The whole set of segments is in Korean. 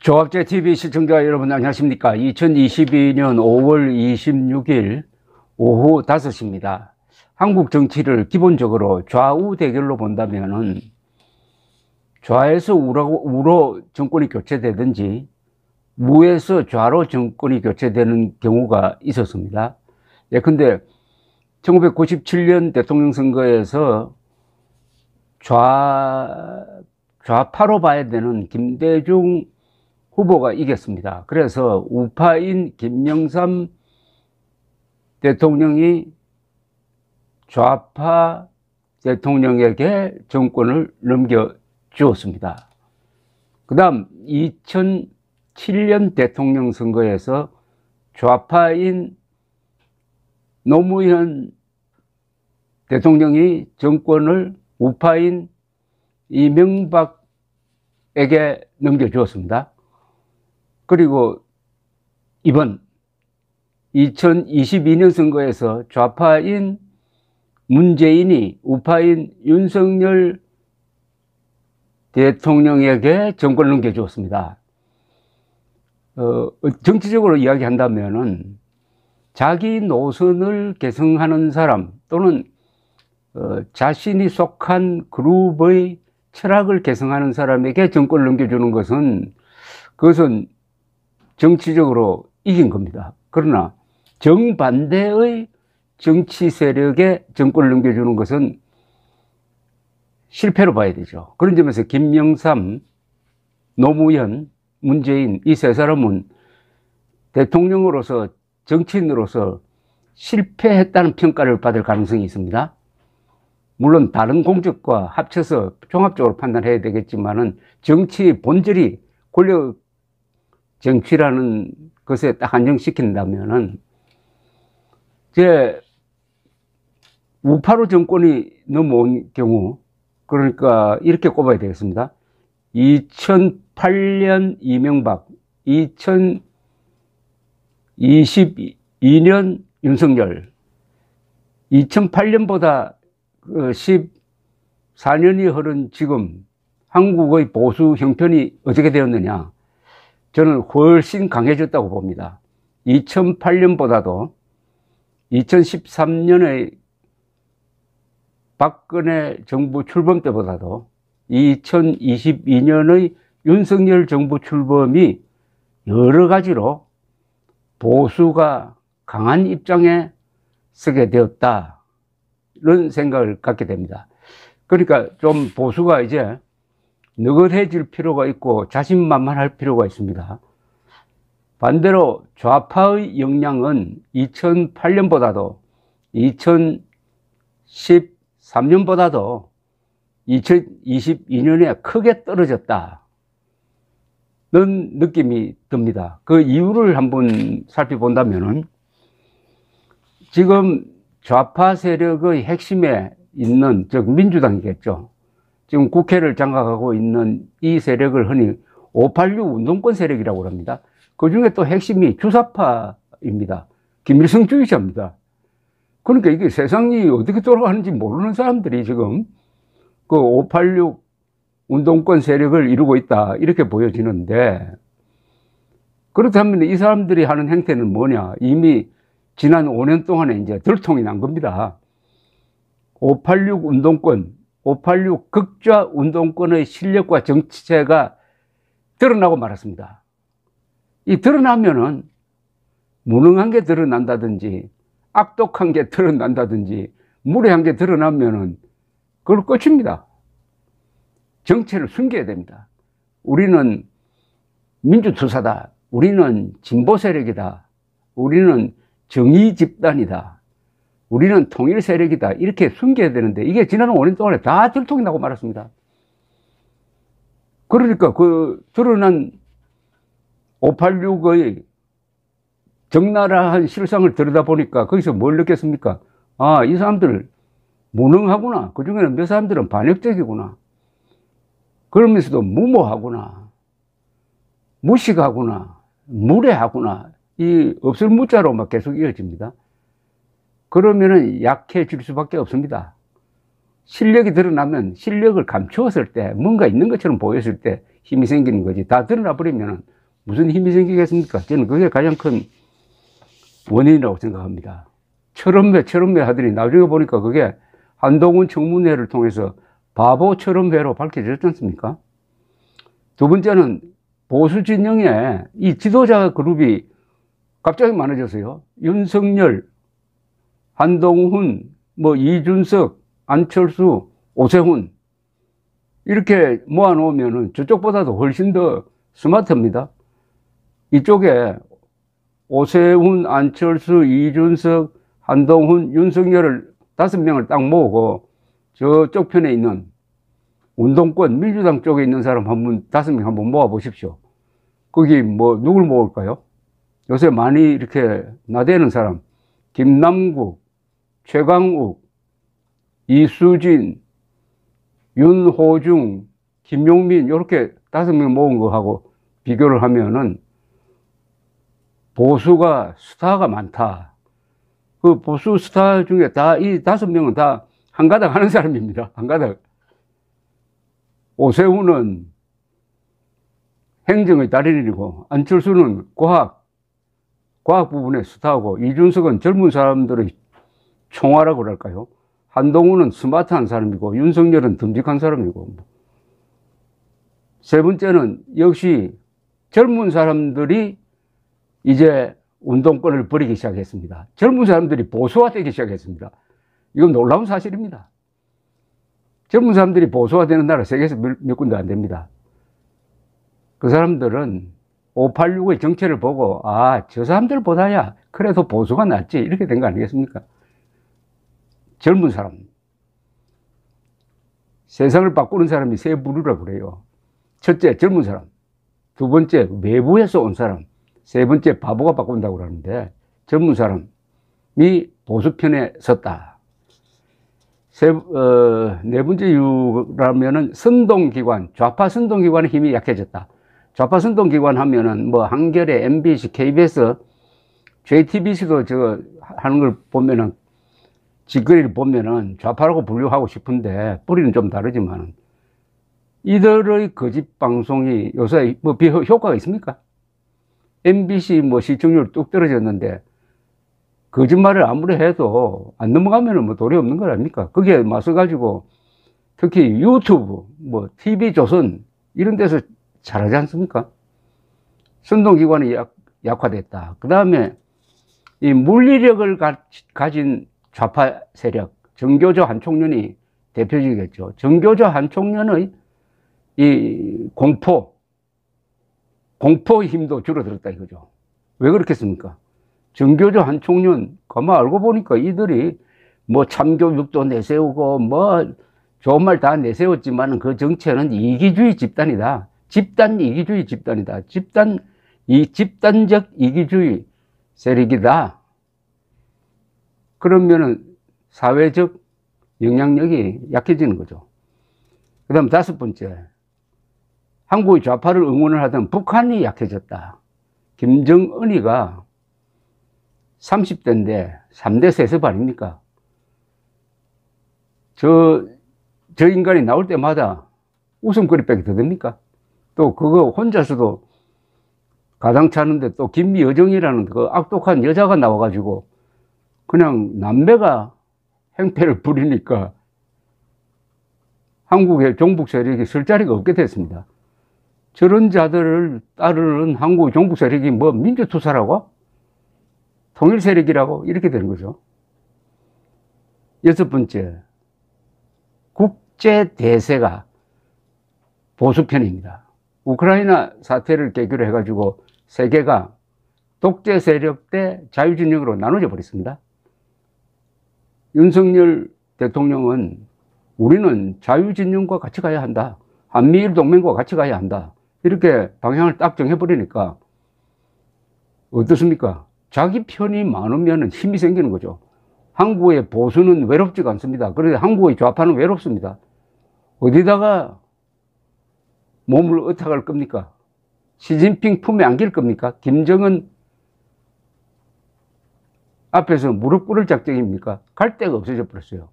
조합제TV 시청자 여러분 안녕하십니까. 2022년 5월 26일 오후 5시입니다. 한국 정치를 기본적으로 좌우 대결로 본다면은 좌에서 우로 정권이 교체되든지 우에서 좌로 정권이 교체되는 경우가 있었습니다. 근데 1997년 대통령 선거에서 좌파로 봐야 되는 김대중 후보가 이겼습니다. 그래서 우파인 김영삼 대통령이 좌파 대통령에게 정권을 넘겨주었습니다. 그 다음 2007년 대통령 선거에서 좌파인 노무현 대통령이 정권을 우파인 이명박에게 넘겨주었습니다. 그리고 이번 2022년 선거에서 좌파인 문재인이 우파인 윤석열 대통령에게 정권을 넘겨주었습니다. 정치적으로 이야기한다면은 자기 노선을 개성하는 사람 또는 자신이 속한 그룹의 철학을 개성하는 사람에게 정권을 넘겨주는 것은 그것은 정치적으로 이긴 겁니다. 그러나 정반대의 정치 세력에 정권을 넘겨주는 것은 실패로 봐야 되죠. 그런 점에서 김영삼, 노무현, 문재인 이 세 사람은 대통령으로서 정치인으로서 실패했다는 평가를 받을 가능성이 있습니다. 물론 다른 공적과 합쳐서 종합적으로 판단해야 되겠지만은 정치의 본질이 권력 정치라는 것에 딱 안정시킨다면은 우파로 정권이 넘어온 경우, 그러니까 이렇게 꼽아야 되겠습니다. 2008년 이명박, 2022년 윤석열. 2008년보다 14년이 흐른 지금 한국의 보수 형편이 어떻게 되었느냐? 저는 훨씬 강해졌다고 봅니다. 2008년보다도 2013년의 박근혜 정부 출범 때보다도 2022년의 윤석열 정부 출범이 여러 가지로 보수가 강한 입장에 서게 되었다, 이런 생각을 갖게 됩니다. 그러니까 좀 보수가 이제 느긋해질 필요가 있고 자신만만할 필요가 있습니다. 반대로 좌파의 역량은 2008년보다도 2013년보다도 2022년에 크게 떨어졌다는 느낌이 듭니다. 그 이유를 한번 살펴본다면은 지금 좌파 세력의 핵심에 있는, 즉 민주당이겠죠. 지금 국회를 장악하고 있는 이 세력을 흔히 586 운동권 세력이라고 합니다. 그 중에 또 핵심이 주사파입니다. 김일성주의자입니다. 그러니까 이게 세상이 어떻게 돌아가는지 모르는 사람들이 지금 그 586 운동권 세력을 이루고 있다, 이렇게 보여지는데, 그렇다면 이 사람들이 하는 행태는 뭐냐? 이미 지난 5년 동안에 이제 들통이 난 겁니다. 586 운동권, 586 극좌 운동권의 실력과 정치체가 드러나고 말았습니다. 이 드러나면은 무능한 게 드러난다든지 악독한 게 드러난다든지 무례한 게 드러나면은 그걸 끝입니다. 정체를 숨겨야 됩니다. 우리는 민주투사다, 우리는 진보 세력이다, 우리는 정의 집단이다, 우리는 통일 세력이다, 이렇게 숨겨야 되는데 이게 지난 5년 동안에 다 들통이 나고 말았습니다. 그러니까 그 드러난 586의 적나라한 실상을 들여다보니까 거기서 뭘 느꼈습니까? 아, 이 사람들 무능하구나. 그 중에는 몇 사람들은 반역적이구나. 그러면서도 무모하구나, 무식하구나, 무례하구나. 이 없을 무자로 막 계속 이어집니다. 그러면은 약해질 수밖에 없습니다. 실력이 드러나면 실력을 감추었을 때, 뭔가 있는 것처럼 보였을 때 힘이 생기는 거지. 다 드러나 버리면 무슨 힘이 생기겠습니까? 저는 그게 가장 큰 원인이라고 생각합니다. 철원회 하더니 나중에 보니까 그게 한동훈 청문회를 통해서 바보 철원회로 밝혀졌지 않습니까? 두 번째는 보수 진영에 이 지도자 그룹이 갑자기 많아졌어요. 윤석열, 한동훈, 이준석, 안철수, 오세훈 이렇게 모아놓으면은 저쪽보다도 훨씬 더 스마트합니다. 이쪽에 오세훈, 안철수, 이준석, 한동훈, 윤석열을 5명을 딱 모으고 저쪽 편에 있는 운동권, 민주당 쪽에 있는 사람 5명 한번 모아 보십시오. 거기 누굴 모을까요? 요새 많이 이렇게 나대는 사람, 김남국, 최강욱, 이수진, 윤호중, 김용민, 이렇게 5명 모은 거하고 비교를 하면은 보수가 스타가 많다. 그 보수 스타 중에 이 5명은 다 한가닥 하는 사람입니다. 한가닥. 오세훈은 행정의 달인이고, 안철수는 과학 부분의 스타고, 이준석은 젊은 사람들의 총화라고 그럴까요? 한동훈은 스마트한 사람이고, 윤석열은 듬직한 사람이고. 세 번째는 역시 젊은 사람들이 이제 운동권을 버리기 시작했습니다. 젊은 사람들이 보수화되기 시작했습니다. 이건 놀라운 사실입니다. 젊은 사람들이 보수화되는 나라 세계에서 몇 군데 안 됩니다. 그 사람들은 586의 정체를 보고 저 사람들보다야 그래도 보수가 낫지 이렇게 된 거 아니겠습니까? 젊은 사람. 세상을 바꾸는 사람이 세 부류라고 그래요. 첫째, 젊은 사람. 두 번째, 외부에서 온 사람. 세 번째, 바보가 바꾼다고 그러는데 젊은 사람이 보수편에 섰다. 네 번째 이유라면은 선동기관, 좌파 선동기관의 힘이 약해졌다. 좌파 선동기관 하면은 한겨레, MBC, KBS, JTBC도 하는 걸 보면은 짓거리를 보면은 좌파라고 분류하고 싶은데 뿌리는 좀 다르지만 이들의 거짓 방송이 요새 효과가 있습니까? MBC 시청률 뚝 떨어졌는데 거짓말을 아무리 해도 안 넘어가면은 도리 없는 거 아닙니까? 거기에 맞서가지고 특히 유튜브, TV조선 이런 데서 잘하지 않습니까? 선동기관이 약화됐다. 그 다음에 이 물리력을 가진 좌파 세력, 정교조 한총련이 대표적이겠죠. 정교조 한총련의 이 공포의 힘도 줄어들었다 이거죠. 왜 그렇겠습니까? 정교조 한총련, 가만 알고 보니까 이들이 참교육도 내세우고 좋은 말 다 내세웠지만 그 정체는 이기주의 집단이다. 집단 이기주의 집단이다. 집단적 이기주의 세력이다. 그러면은 사회적 영향력이 약해지는 거죠. 그 다음 5번째. 한국의 좌파를 응원을 하던 북한이 약해졌다. 김정은이가 30대인데 3대 세습 아닙니까? 저 인간이 나올 때마다 웃음거리밖에 더 됩니까? 또 그거 혼자서도 가당차는데 또 김여정이라는 그 악독한 여자가 나와가지고 그냥 남매가 행패를 부리니까 한국의 종북 세력이 설 자리가 없게 됐습니다. 저런 자들을 따르는 한국의 종북 세력이 민주투사라고? 통일 세력이라고? 이렇게 되는 거죠. 6번째, 국제 대세가 보수편입니다. 우크라이나 사태를 계기로 해가지고 세계가 독재 세력 대 자유진영으로 나눠져 버렸습니다. 윤석열 대통령은 우리는 자유진영과 같이 가야 한다. 한미일 동맹과 같이 가야 한다. 이렇게 방향을 딱 정해버리니까 어떻습니까? 자기 편이 많으면 힘이 생기는 거죠. 한국의 보수는 외롭지가 않습니다. 그런데 한국의 좌파는 외롭습니다. 어디다가 몸을 의탁할 겁니까? 시진핑 품에 안길 겁니까? 김정은 앞에서 무릎 꿇을 작정입니까? 갈 데가 없어져 버렸어요.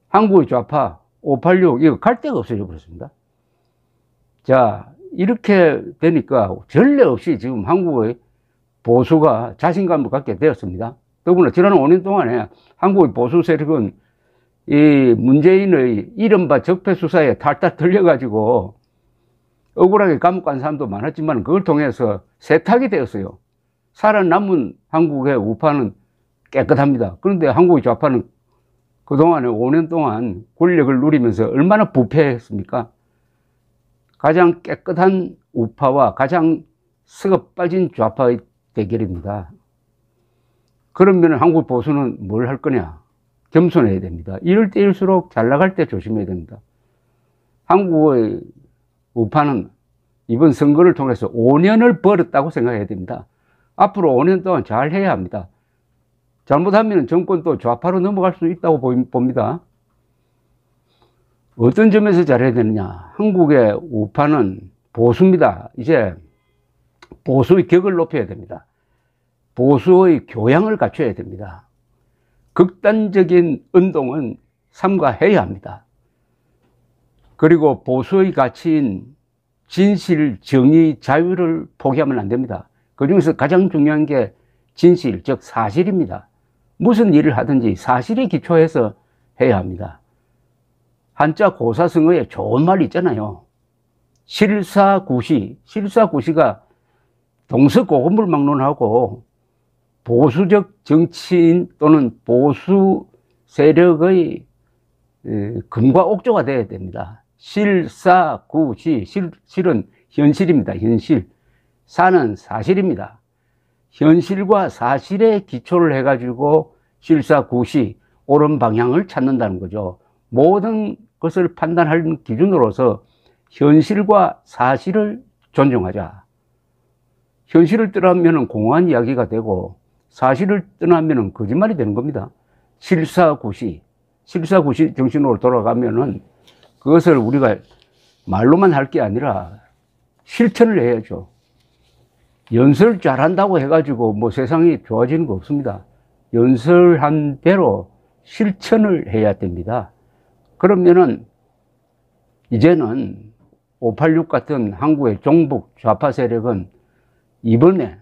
한국의 좌파 586 이거 갈 데가 없어져 버렸습니다. 자, 이렇게 되니까 전례 없이 지금 한국의 보수가 자신감을 갖게 되었습니다. 더구나 지난 5년 동안에 한국의 보수 세력은 이 문재인의 이른바 적폐 수사에 탈탈 털려가지고 억울하게 감옥 간 사람도 많았지만 그걸 통해서 세탁이 되었어요. 살아남은 한국의 우파는 깨끗합니다. 그런데 한국의 좌파는 그동안에 5년 동안 권력을 누리면서 얼마나 부패했습니까? 가장 깨끗한 우파와 가장 썩어 빠진 좌파의 대결입니다. 그러면 한국 보수는 뭘 할 거냐? 겸손해야 됩니다. 이럴 때일수록 잘 나갈 때 조심해야 됩니다. 한국의 우파는 이번 선거를 통해서 5년을 벌었다고 생각해야 됩니다. 앞으로 5년 동안 잘 해야 합니다. 잘못하면 정권도 좌파로 넘어갈 수 있다고 봅니다. 어떤 점에서 잘해야 되느냐? 한국의 우파는 보수입니다. 이제 보수의 격을 높여야 됩니다. 보수의 교양을 갖춰야 됩니다. 극단적인 운동은 삼가해야 합니다. 그리고 보수의 가치인 진실, 정의, 자유를 포기하면 안 됩니다. 그 중에서 가장 중요한 게 진실, 즉 사실입니다. 무슨 일을 하든지 사실에 기초해서 해야 합니다. 한자 고사성어에 좋은 말이 있잖아요. 실사구시. 실사구시가 동서고금불막론하고 보수적 정치인 또는 보수 세력의 금과 옥조가 되어야 됩니다. 실사구시. 실은 현실입니다. 현실. 사는 사실입니다. 현실과 사실에 기초를 해가지고 실사구시, 옳은 방향을 찾는다는 거죠. 모든 것을 판단하는 기준으로서 현실과 사실을 존중하자. 현실을 떠나면 공허한 이야기가 되고 사실을 떠나면 거짓말이 되는 겁니다. 실사구시 정신으로 돌아가면은 그것을 우리가 말로만 할 게 아니라 실천을 해야죠. 연설 잘한다고 해가지고 뭐 세상이 좋아지는 거 없습니다. 연설한 대로 실천을 해야 됩니다. 그러면은 이제는 586 같은 한국의 종북 좌파 세력은 이번에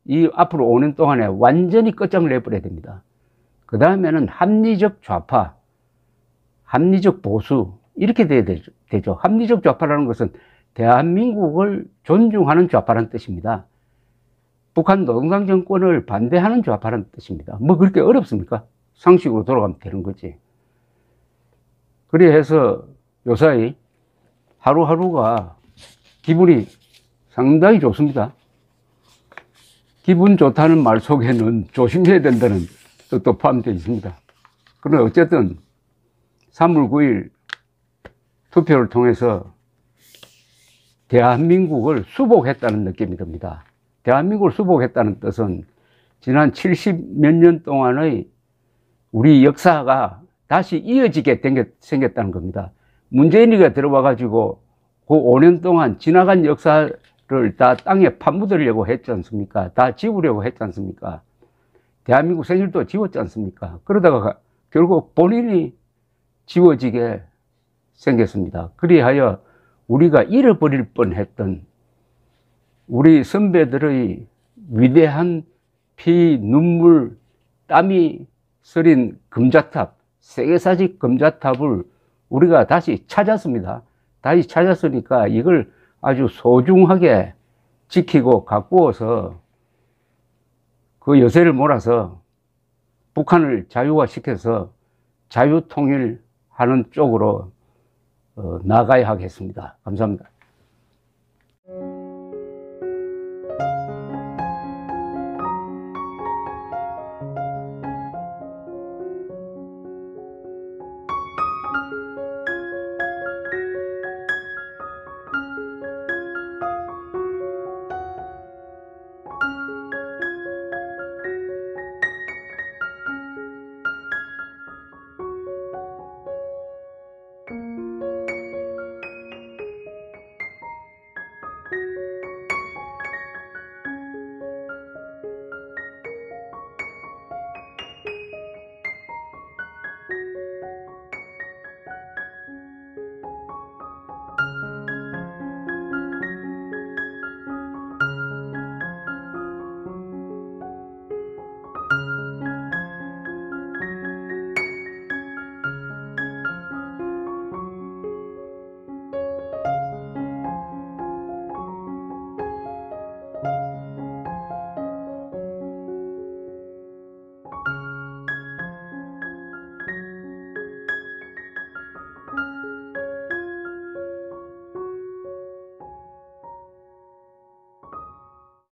이 앞으로 5년 동안에 완전히 끝장을 내버려야 됩니다. 그 다음에는 합리적 좌파, 합리적 보수 이렇게 돼야 되죠. 합리적 좌파라는 것은 대한민국을 존중하는 좌파라는 뜻입니다. 북한 노동당 정권을 반대하는 좌파라는 뜻입니다. 뭐 그렇게 어렵습니까? 상식으로 돌아가면 되는 거지. 그래서 요사이 하루하루가 기분이 상당히 좋습니다. 기분 좋다는 말 속에는 조심해야 된다는 뜻도 포함되어 있습니다. 그러나 어쨌든 3월 9일 투표를 통해서 대한민국을 수복했다는 느낌이 듭니다. 대한민국을 수복했다는 뜻은 지난 70몇 년 동안의 우리 역사가 다시 이어지게 생겼다는 겁니다. 문재인이가 들어와가지고 그 5년 동안 지나간 역사를 다 땅에 파묻으려고 했지 않습니까? 다 지우려고 했지 않습니까? 대한민국 생일도 지웠지 않습니까? 그러다가 결국 본인이 지워지게 생겼습니다. 그리하여 우리가 잃어버릴 뻔했던 우리 선배들의 위대한 피, 눈물, 땀이 서린 금자탑, 세계사직 금자탑을 우리가 다시 찾았습니다. 다시 찾았으니까 이걸 아주 소중하게 지키고 가꾸어서 그 여세를 몰아서 북한을 자유화시켜서 자유통일하는 쪽으로 나아가야 하겠습니다. 감사합니다.